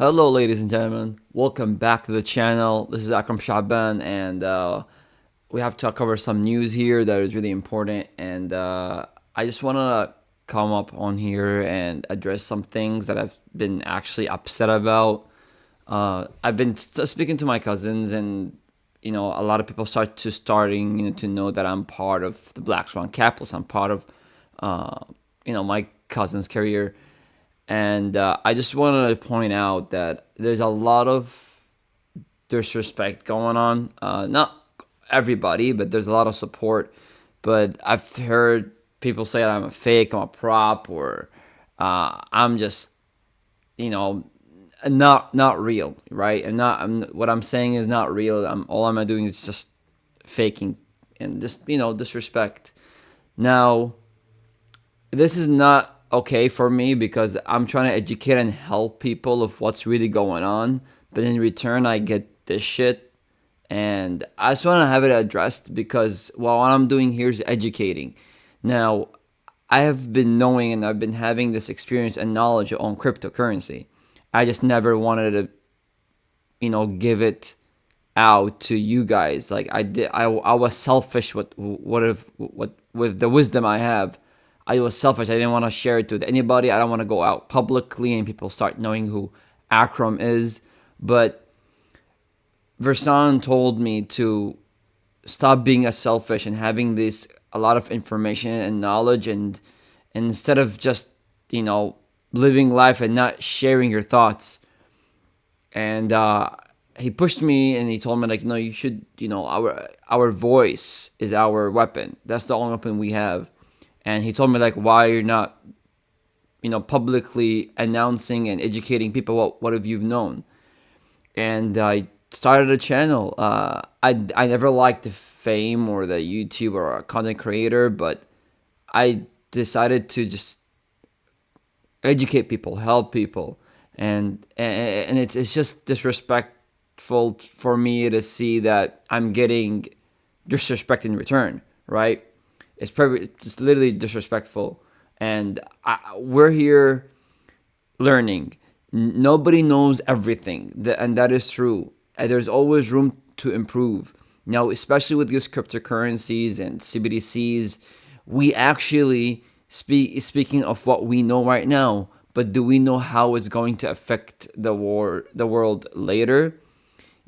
Hello, ladies and gentlemen. Welcome back to the channel. This is Akram Shaban, and we have to cover some news here that is really important. And I just want to come up on here and address some things that I've been actually upset about. I've been speaking to my cousins, and a lot of people starting to know that I'm part of the Black Swan Capitals. I'm part of my cousin's career. And I just wanted to point out that there's a lot of disrespect going on. Not everybody, but there's a lot of support. But I've heard people say I'm a fake, I'm a prop, or I'm just, you know, not real, right? And what I'm saying is not real. All I'm doing is just faking and just disrespect. Now, this is not okay for me because I'm trying to educate and help people of what's really going on. But in return, I get this shit. And I just want to have it addressed because what I'm doing here is educating. Now, I have been knowing and I've been having this experience and knowledge on cryptocurrency. I just never wanted to, give it out to you guys. Like I did, I was selfish with the wisdom I have. I was selfish. I didn't want to share it with anybody. I don't want to go out publicly and people start knowing who Akram is. But Versan told me to stop being a selfish and having this a lot of information and knowledge, and instead of just living life and not sharing your thoughts. And he pushed me and he told me, like, no, you should, our voice is our weapon. That's the only weapon we have. And he told me, like, why you're not publicly announcing and educating people what have you known. And I started a channel. I never liked the fame or the YouTube or a content creator, but I decided to just educate people, help people. And it's just disrespectful for me to see that I'm getting disrespect in return, right? It's probably just literally disrespectful. And we're here learning. Nobody knows everything, and that is true. And there's always room to improve. Now, especially with these cryptocurrencies and CBDCs, we actually speaking of what we know right now, but do we know how it's going to affect the world later?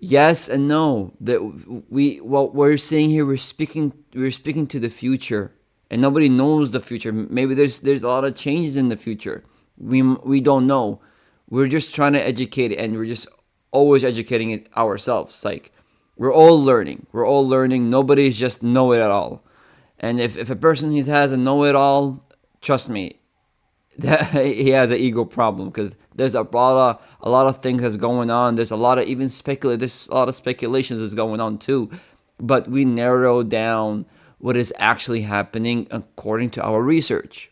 Yes and no. That what we're saying here, we're speaking to the future, and nobody knows the future. Maybe there's a lot of changes in the future. We don't know. We're just trying to educate, and we're just always educating it ourselves. Like we're all learning. We're all learning. Nobody's just know it at all. And if a person has a know it all, trust me, that he has an ego problem because there's a lot of things that's going on. There's a lot of even speculate. There's a lot of speculations that's going on too, but we narrow down what is actually happening according to our research.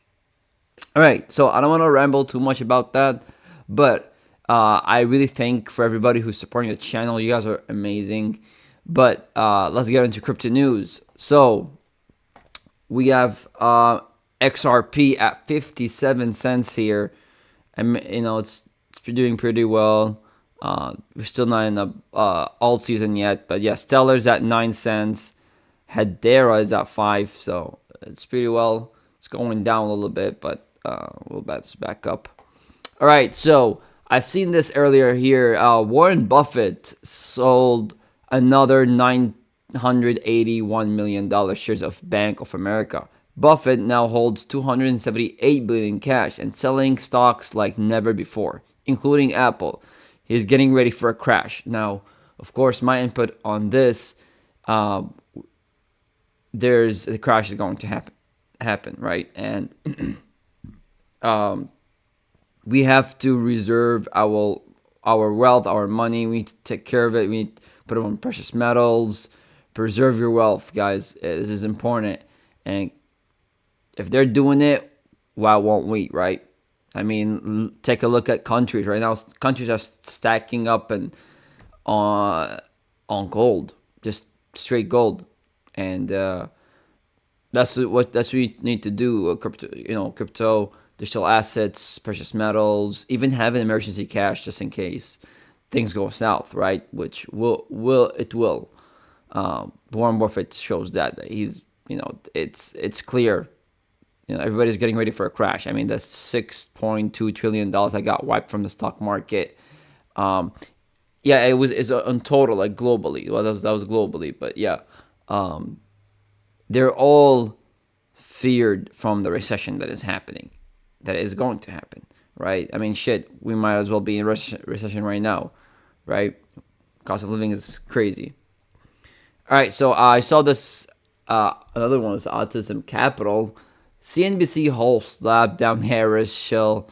All right, so I don't want to ramble too much about that, but I really thank for everybody who's supporting the channel. You guys are amazing. But let's get into crypto news. So we have XRP at 57 cents here. And it's doing pretty well. We're still not in the alt season yet, but yeah, Stellar's at 9 cents. Hedera is at 5, so it's pretty well. It's going down a little bit, but we'll bounce back up. All right, so I've seen this earlier here. Warren Buffett sold another $981 million shares of Bank of America. Buffett now holds $278 billion in cash and selling stocks like never before, including Apple. He's getting ready for a crash. Now, of course, my input on this, there's the crash is going to happen, right? And we have to reserve our wealth, our money. We need to take care of it. We need to put it on precious metals. Preserve your wealth, guys. This is important. And if they're doing it, why won't we, right? I mean, take a look at countries right now. Countries are stacking up and on gold, just straight gold, and that's what we need to do. Crypto, digital assets, precious metals, even having emergency cash just in case things go south, right? Which will. Warren Buffett shows that he's, it's clear. Everybody's getting ready for a crash. I mean, the $6.2 trillion that got wiped from the stock market. Yeah, it's on total, like globally. Well, that was globally, but yeah, they're all feared from the recession that is happening, that is going to happen, right? I mean, shit, we might as well be in recession right now, right? Cost of living is crazy. All right, so I saw this. Another one is Autism Capital. CNBC host slapped down Harris shell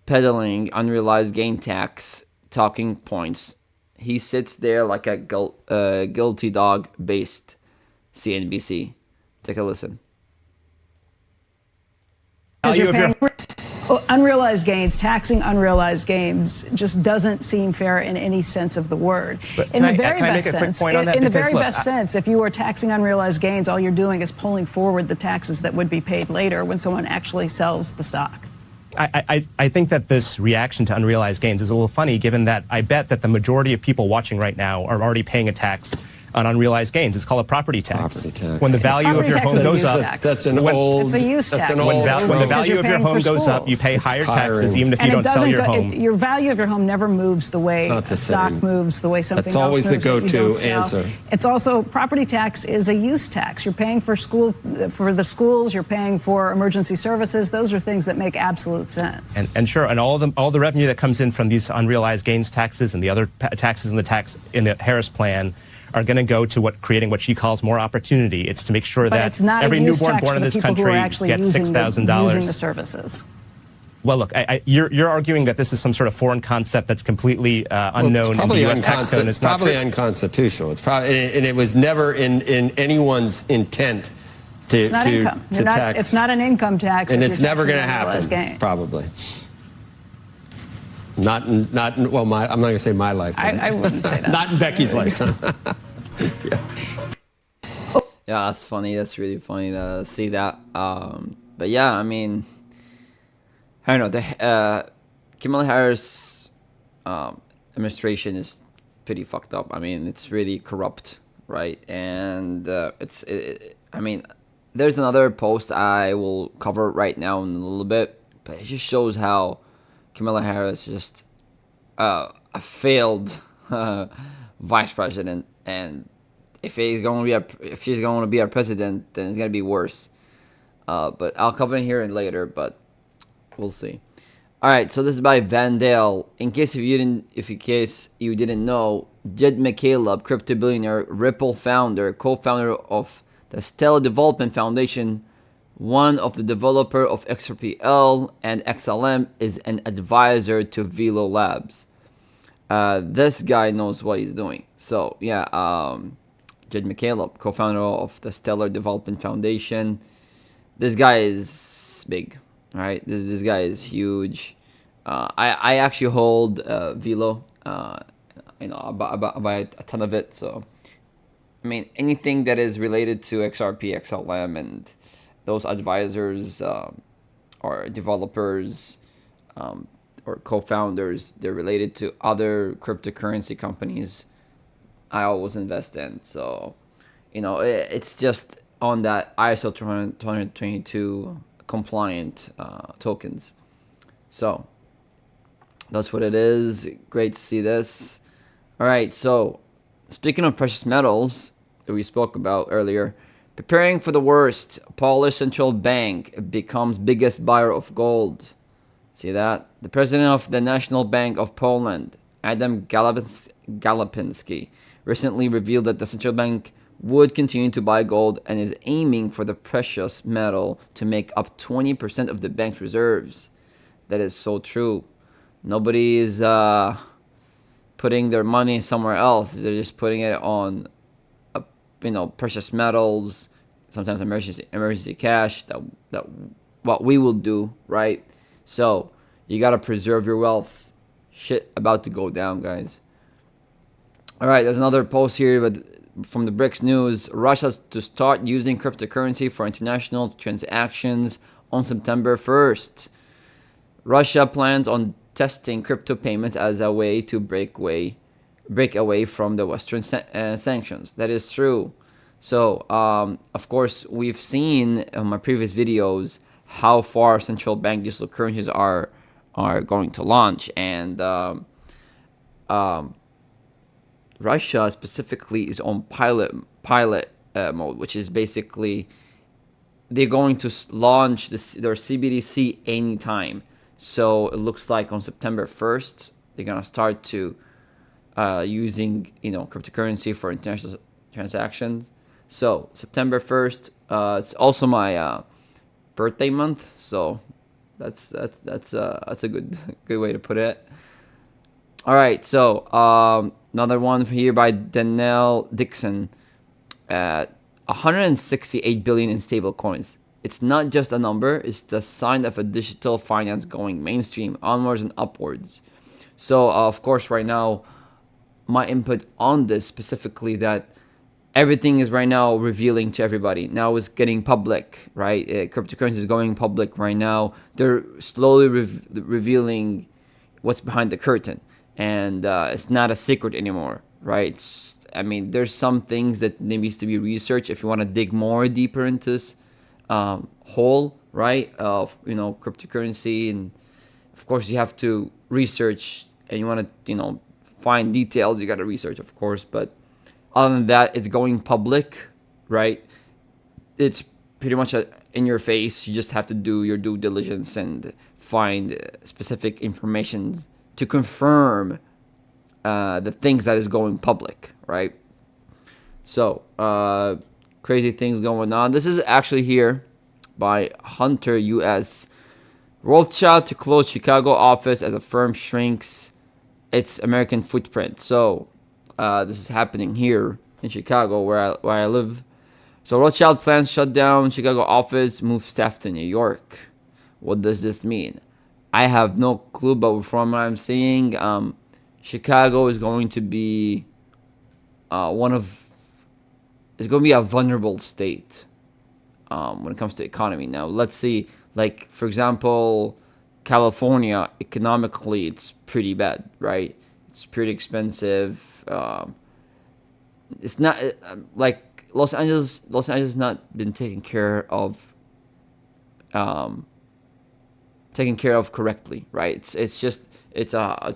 peddling unrealized gain tax talking points. He sits there like a guilty dog based CNBC. Take a listen. Value of your unrealized gains, taxing unrealized gains just doesn't seem fair in any sense of the word. In the very best sense, if you are taxing unrealized gains, all you're doing is pulling forward the taxes that would be paid later when someone actually sells the stock. I think that this reaction to unrealized gains is a little funny, given that I bet that the majority of people watching right now are already paying a tax on unrealized gains. It's called a property tax. When the value of your home goes up, it's a use tax. When the value of your home goes up, you pay higher taxes even if you don't sell your home. Your value of your home never moves the way a stock moves, the way something else moves. That's always the go-to answer. It's also, property tax is a use tax. You're paying for the schools, you're paying for emergency services. Those are things that make absolute sense. And sure, and all the revenue that comes in from these unrealized gains taxes and the other taxes in the Harris plan are going to go to creating what she calls more opportunity. It's to make sure that every newborn born in this country gets $6,000. Using the services. Well, look, you're arguing that this is some sort of foreign concept that's completely unknown in the U.S. tax code. It's probably unconstitutional. It's probably, and it was never in anyone's intent to tax. It's not an income tax, and it's never going to happen. Probably. Not I'm not going to say my lifetime. I wouldn't say that. Not in Becky's lifetime. Yeah, that's funny. That's really funny to see that. But yeah, I mean, I don't know. The Kamala Harris administration is pretty fucked up. I mean, it's really corrupt, right? And I mean, there's another post I will cover right now in a little bit, but it just shows how Kamala Harris is just a failed vice president, and if she's going to be our president, then it's going to be worse. But I'll cover it here and later, but we'll see. All right, so this is by Vandale. In case you didn't know, Jed McCaleb, crypto billionaire, Ripple founder, co-founder of the Stellar Development Foundation, one of the developer of XRP and XLM, is an advisor to Velo Labs. This guy knows what he's doing. So yeah, Jed McCaleb, co-founder of the Stellar Development Foundation. This guy is big, right? This guy is huge. I actually hold Velo. I buy a ton of it. So I mean, anything that is related to XRP, XLM, and those advisors or developers or co-founders, they're related to other cryptocurrency companies I always invest in. So, it's just on that ISO 222 compliant tokens. So, that's what it is. Great to see this. All right, so speaking of precious metals that we spoke about earlier, preparing for the worst, Polish central bank becomes biggest buyer of gold. See that? The president of the National Bank of Poland, Adam Galapinski, recently revealed that the central bank would continue to buy gold and is aiming for the precious metal to make up 20% of the bank's reserves. That is so true. Nobody is putting their money somewhere else. They're just putting it on precious metals, sometimes emergency cash, that what we will do, right? So you got to preserve your wealth. Shit about to go down, guys. All right, there's another post here from the BRICS News. Russia to start using cryptocurrency for international transactions on September 1st. Russia plans on testing crypto payments as a way to break away from the Western sanctions. That is true. So, of course, we've seen in my previous videos how far central bank digital currencies are going to launch, and Russia specifically is on pilot mode, which is basically they're going to launch their CBDC anytime. So it looks like on September 1st they're gonna start to using cryptocurrency for international transactions. So September 1st, it's also my birthday month, so that's a good way to put it. All right, so another one here by Danielle Dixon at 168 billion in stable coins. It's not just a number, it's the sign of a digital finance going mainstream, onwards and upwards. So of course right now my input on this specifically, that everything is right now revealing to everybody. Now it's getting public, right? Cryptocurrency is going public right now. They're slowly revealing what's behind the curtain, and it's not a secret anymore, right? There's some things that needs to be researched if you want to dig more deeper into this whole, right, of cryptocurrency. And of course you have to research, and you want to find details, you got to research, of course. But other than that, it's going public, right? It's pretty much in your face. You just have to do your due diligence and find specific information to confirm the things that is going public, right? So crazy things going on. This is actually here by Hunter US. Rothschild to close Chicago office as a firm shrinks its American footprint. So this is happening here in Chicago, where I live. So Rothschild plans shut down Chicago office, move staff to New York. What does this mean? I have no clue, but from what I'm seeing, Chicago is going to be it's going to be a vulnerable state when it comes to economy. Now, let's see, like, for example, California, economically, it's pretty bad, right? It's pretty expensive. It's not like Los Angeles has not been taken care of correctly, right? It's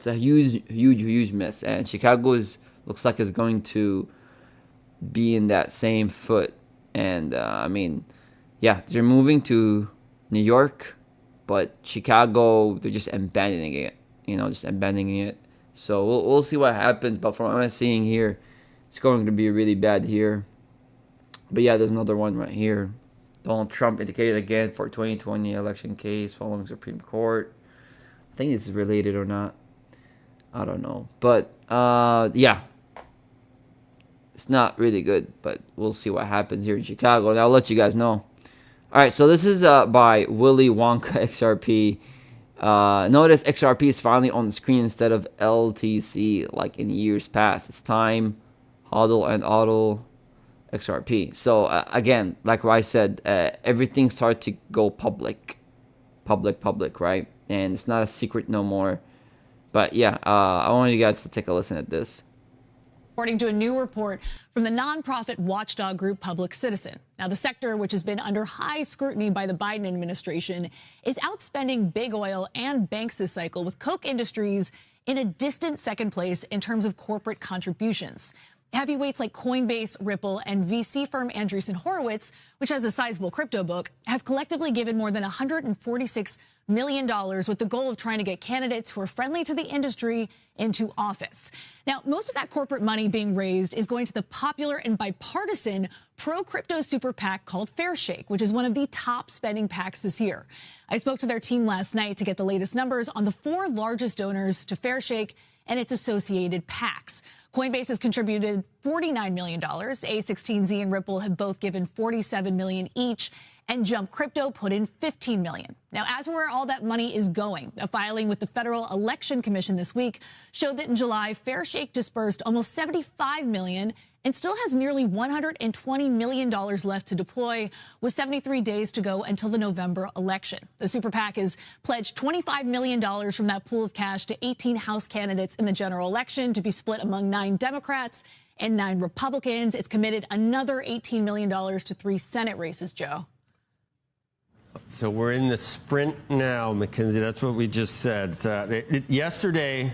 a huge mess, and Chicago looks like it's going to be in that same foot. And yeah, they're moving to New York, but Chicago, they're just abandoning it. So we'll see what happens. But from what I'm seeing here, it's going to be really bad here. But yeah, there's another one right here. Donald Trump indicated again for 2020 election case following Supreme Court. I think this is related or not. I don't know. But yeah, it's not really good. But we'll see what happens here in Chicago, and I'll let you guys know. All right, so this is by Willy Wonka XRP. Notice XRP is finally on the screen instead of LTC like in years past. It's time, HODL and AUDL XRP. So again, like what I said, everything started to go public, right? And it's not a secret no more. But yeah, I wanted you guys to take a listen at this. According to a new report from the nonprofit watchdog group Public Citizen. Now, the sector, which has been under high scrutiny by the Biden administration, is outspending big oil and banks this cycle, with Koch Industries in a distant second place in terms of corporate contributions. Heavyweights like Coinbase, Ripple, and VC firm Andreessen Horowitz, which has a sizable crypto book, have collectively given more than $146 million with the goal of trying to get candidates who are friendly to the industry into office. Now, most of that corporate money being raised is going to the popular and bipartisan pro-crypto super PAC called Fairshake, which is one of the top spending PACs this year. I spoke to their team last night to get the latest numbers on the 4 largest donors to Fairshake and its associated PACs. Coinbase has contributed $49 million. A16Z and Ripple have both given $47 million each, and Jump Crypto put in $15 million. Now, as for where all that money is going, a filing with the Federal Election Commission this week showed that in July, Fairshake dispersed almost $75 million and still has nearly $120 million left to deploy, with 73 days to go until the November election. The super PAC has pledged $25 million from that pool of cash to 18 House candidates in the general election to be split among 9 Democrats and 9 Republicans. It's committed another $18 million to 3 Senate races, Joe. So we're in the sprint now, Mackenzie. That's what we just said. Yesterday,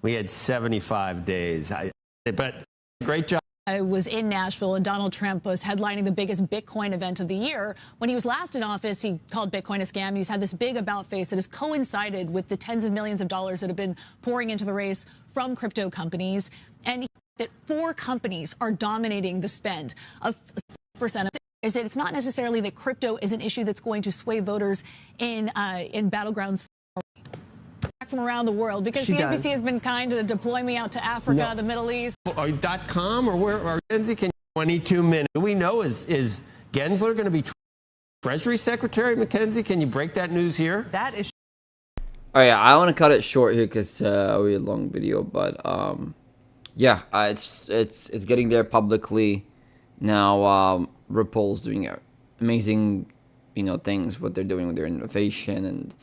we had 75 days. But great job. I was in Nashville, and Donald Trump was headlining the biggest Bitcoin event of the year. When he was last in office, he called Bitcoin a scam. He's had this big about face that has coincided with the tens of millions of dollars that have been pouring into the race from crypto companies. And that 4 companies are dominating the spend of percent. Is that it's not necessarily that crypto is an issue that's going to sway voters in battlegrounds from around the world, because CNBC has been kind to deploy me out to Africa, the Middle East. .com or where? Mackenzie, can 22 minutes? Do we know is Gensler going to be Treasury Secretary? Mackenzie, can you break that news here? That is. Oh yeah, I want to cut it short here because we had a long video, but yeah, it's getting there publicly now. Ripple's doing amazing, things, what they're doing with their innovation and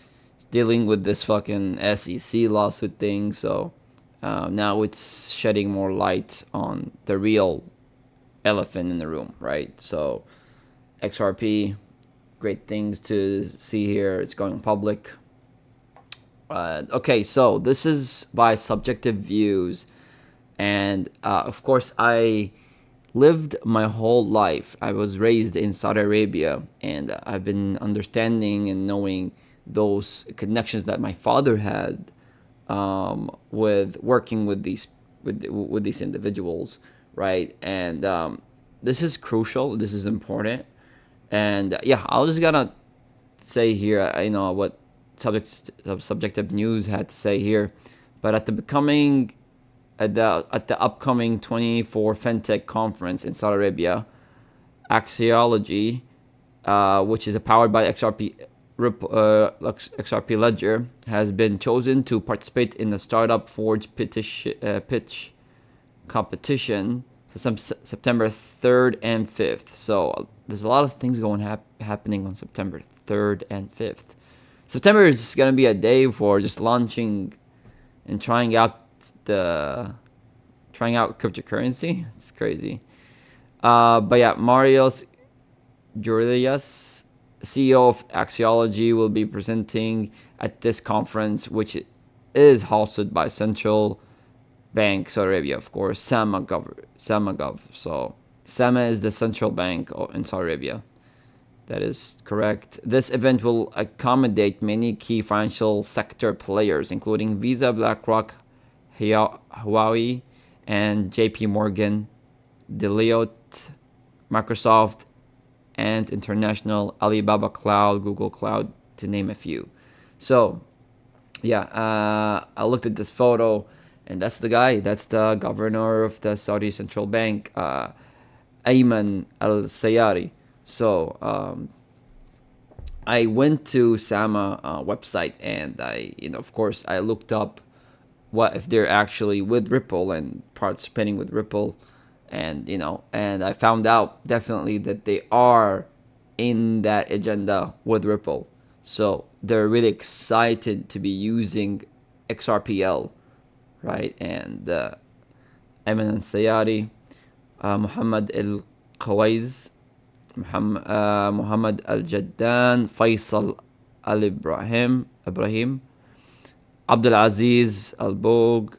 dealing with this fucking SEC lawsuit thing. So now it's shedding more light on the real elephant in the room, right? So XRP, great things to see here. It's going public. Okay, so this is by subjective views, and of course I lived my whole life. I was raised in Saudi Arabia, and I've been understanding and knowing those connections that my father had with working with these individuals, right? And this is crucial. This is important. And yeah, I was just gonna say here, what subjective news had to say here, but at the upcoming 24 FinTech conference in Saudi Arabia, Axiology, which is powered by XRP Ledger, has been chosen to participate in the Startup Forge pitch competition, September 3rd and 5th. So there's a lot of things happening on September 3rd and 5th. September is going to be a day for just launching and trying out cryptocurrency. It's crazy. But yeah, Marios Georgias, CEO of Axiology, will be presenting at this conference, which is hosted by Central Bank Saudi Arabia, of course, SAMA. So SAMA is the central bank in Saudi Arabia. That is correct. This event will accommodate many key financial sector players, including Visa, BlackRock, Huawei, and JP Morgan, Deloitte, Microsoft, and international Alibaba Cloud, Google Cloud, to name a few. So yeah, I looked at this photo, and that's the guy. That's the governor of the Saudi Central Bank, Ayman al-Sayari. So I went to SAMA website, and of course, I looked up what if they're actually with Ripple and participating with Ripple, and and I found out definitely that they are in that agenda with Ripple. So they're really excited to be using XRPL, right? And Ayman al-Sayari, Muhammad al-Khawaiz, Muhammad al-Jaddan, Faisal al-Ibrahim, Abdul Aziz al-Bog,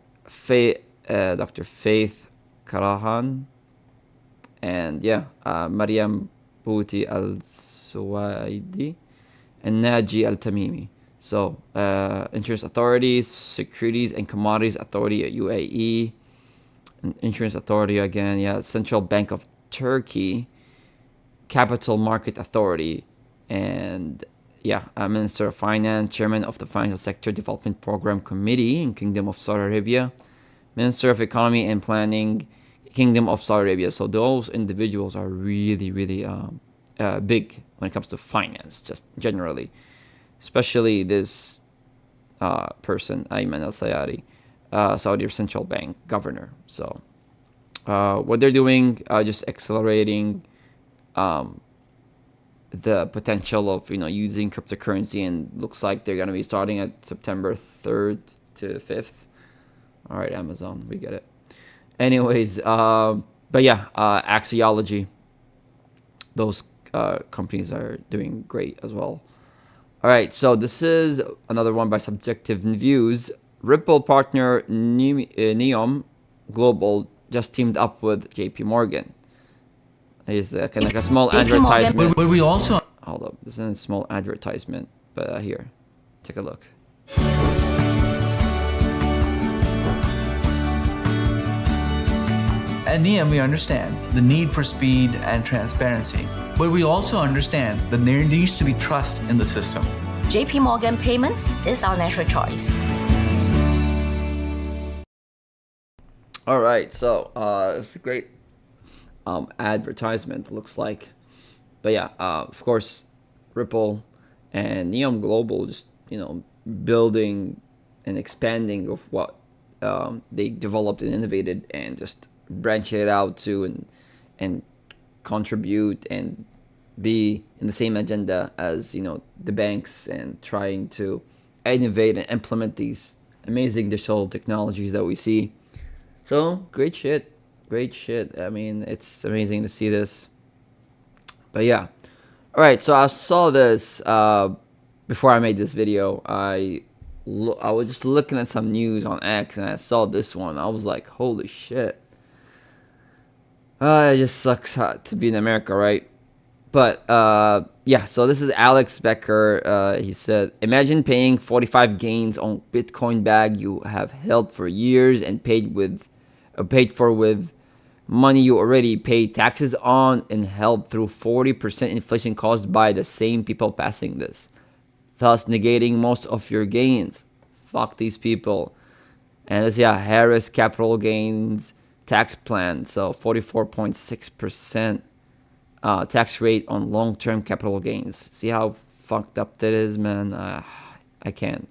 Dr. Faith Karahan, and yeah, Mariam Bouti al-Suwaidi, and Naji al-Tamimi. So, Insurance Authority, Securities and Commodities Authority at UAE, Insurance Authority again, yeah, Central Bank of Turkey, Capital Market Authority, and yeah, Minister of Finance, Chairman of the Financial Sector Development Program Committee in Kingdom of Saudi Arabia, Minister of Economy and Planning, Kingdom of Saudi Arabia. So those individuals are really, really big when it comes to finance, just generally, especially this person, Ayman al-Sayari, Saudi Central Bank Governor. So what they're doing, just accelerating the potential of using cryptocurrency, and looks like they're gonna be starting at September 3rd to 5th. All right, Amazon, we get it. Anyways, but yeah, Axiology, those companies are doing great as well. All right, so this is another one by Subjective Views. Ripple partner Neom Global just teamed up with JP Morgan. It's like a small advertisement. But we also... Hold up, this is a small advertisement, but here, take a look. At Neom, we understand the need for speed and transparency, but we also understand that there needs to be trust in the system. JP Morgan Payments is our natural choice. All right, so it's a great advertisement, looks like. But yeah, of course, Ripple and Neom Global just building and expanding of what they developed and innovated, and just branching it out to and contribute and be in the same agenda as the banks, and trying to innovate and implement these amazing digital technologies that we see. So great shit. I mean, it's amazing to see this. But yeah, all right, so I saw this before I made this video. I was just looking at some news on X, and I saw this one. I was like, holy shit. It just sucks to be in America, right? But yeah, so this is Alex Becker. He said, imagine paying 45 gains on Bitcoin bag you have held for years and paid for with money you already paid taxes on and held through 40% inflation caused by the same people passing this, thus negating most of your gains. Fuck these people. And this, yeah, Harris capital gains tax plan. So 44.6% tax rate on long-term capital gains. See how fucked up that is, man? I can't.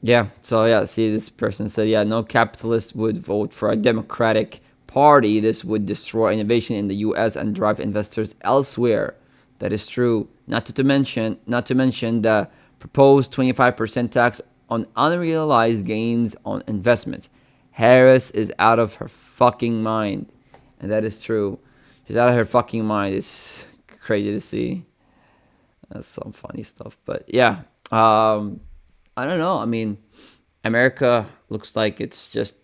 Yeah, so yeah, see, this person said, yeah, no capitalist would vote for a Democratic Party. This would destroy innovation in the US and drive investors elsewhere. That is true. Not to mention the proposed 25% tax on unrealized gains on investments. Harris is out of her fucking mind. And that is true. She's out of her fucking mind. It's crazy to see. That's some funny stuff. But yeah, I don't know. I mean, America looks like it's just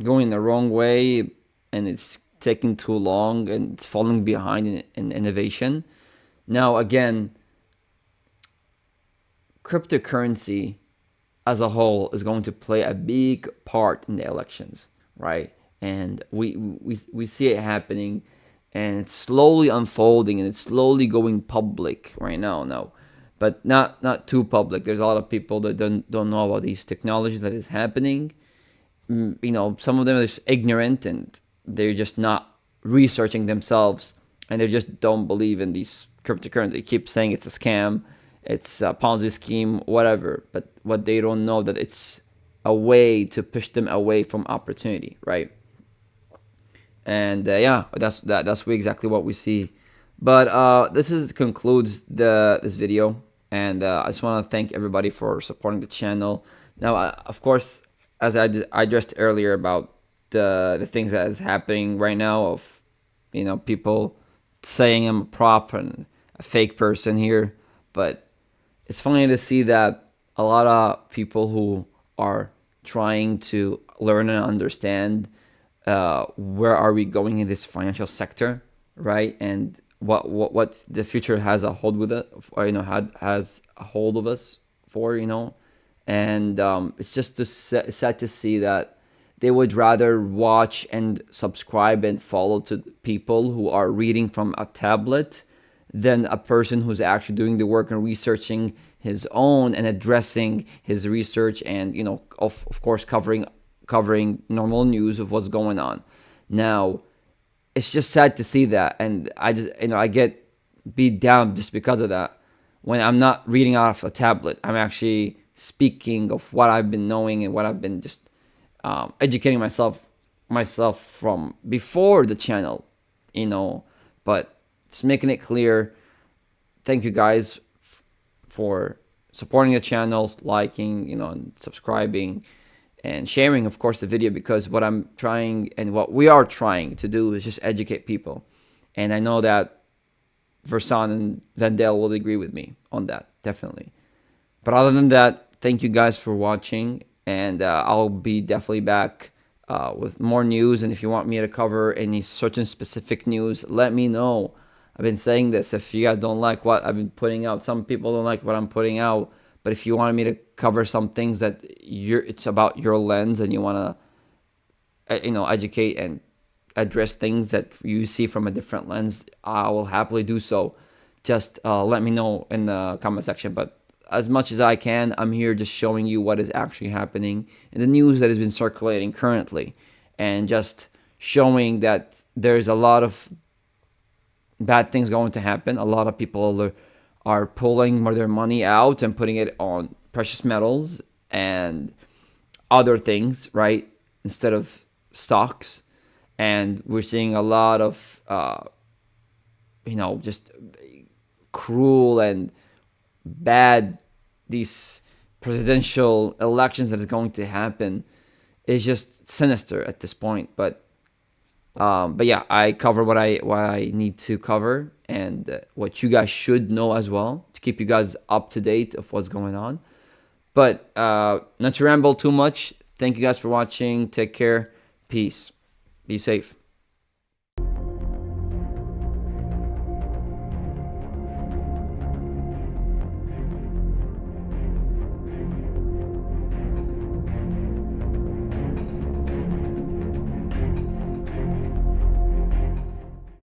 going the wrong way, and it's taking too long, and it's falling behind in innovation. Now, again, cryptocurrency as a whole is going to play a big part in the elections, right? And we see it happening, and it's slowly unfolding, and it's slowly going public right now. But not too public. There's a lot of people that don't know about these technologies that is happening. Some of them are just ignorant, and they're just not researching themselves, and they just don't believe in these cryptocurrency. They keep saying it's a scam, it's a Ponzi scheme, whatever. But what they don't know, that it's a way to push them away from opportunity, right? And yeah, that's exactly what we see. But this concludes this video, and I just want to thank everybody for supporting the channel. Now, of course, as I addressed earlier about the things that is happening right now, of people saying I'm a prop and a fake person here, but it's funny to see that a lot of people who are trying to learn and understand where are we going in this financial sector, right? And what the future has a hold with it, or has a hold of us for, and it's just sad to see that they would rather watch and subscribe and follow to people who are reading from a tablet than a person who's actually doing the work and researching his own and addressing his research, and of course covering normal news of what's going on. Now, it's just sad to see that, and I get beat down just because of that. When I'm not reading off a tablet, I'm actually speaking of what I've been knowing and what I've been just educating myself from before the channel, but just making it clear. Thank you guys for supporting the channels, liking, and subscribing and sharing, of course, the video, because what I'm trying and what we are trying to do is just educate people. And I know that Versan and Vendel will agree with me on that, definitely. But other than that, thank you guys for watching, and I'll be definitely back with more news. And if you want me to cover any certain specific news, let me know. I've been saying this. If you guys don't like what I've been putting out, some people don't like what I'm putting out. But if you want me to cover some things that it's about your lens, and you want to, educate and address things that you see from a different lens, I will happily do so. Just let me know in the comment section. But as much as I can, I'm here just showing you what is actually happening in the news that has been circulating currently, and just showing that there's a lot of bad things going to happen. A lot of people are pulling their money out and putting it on precious metals and other things, right, instead of stocks. And we're seeing a lot of just cruel and bad, these presidential elections that is going to happen is just sinister at this point. But yeah, I cover what I need to cover, and what you guys should know as well, to keep you guys up to date of what's going on. But not to ramble too much. Thank you guys for watching. Take care. Peace. Be safe.